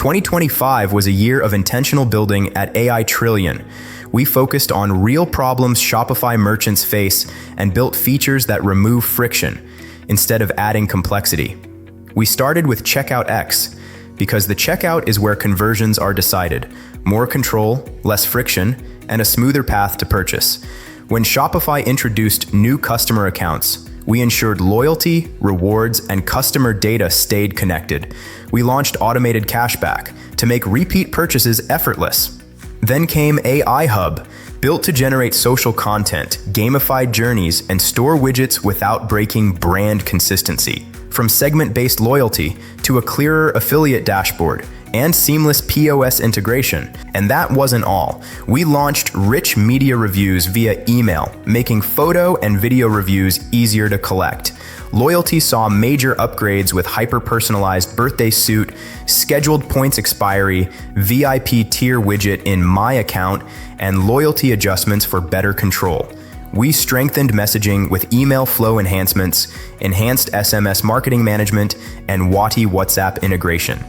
2025 was a year of intentional building at AiTrillion. We focused on real problems Shopify merchants face and built features that remove friction instead of adding complexity. We started with Checkout X because the checkout is where conversions are decided. More control, less friction, and a smoother path to purchase. When Shopify introduced new customer accounts, we ensured loyalty, rewards, and customer data stayed connected. We launched automated cashback to make repeat purchases effortless. Then came AI Hub, built to generate social content, gamified journeys, and store widgets without breaking brand consistency. From segment-based loyalty to a clearer affiliate dashboard and seamless POS integration. And that wasn't all. We launched rich media reviews via email, making photo and video reviews easier to collect. Loyalty saw major upgrades with hyper-personalized birthday suit, scheduled points expiry, VIP tier widget in My Account, and loyalty adjustments for better control. We strengthened messaging with email flow enhancements, enhanced SMS marketing management, and WhatsApp integration.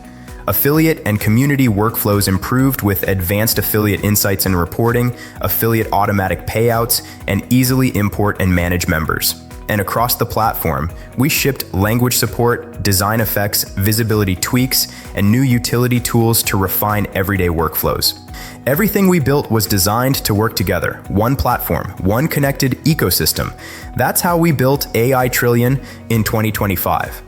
Affiliate and community workflows improved with advanced affiliate insights and reporting, affiliate automatic payouts, and easily import and manage members. And across the platform, we shipped language support, design effects, visibility tweaks, and new utility tools to refine everyday workflows. Everything we built was designed to work together. One platform, one connected ecosystem. That's how we built AiTrillion in 2025.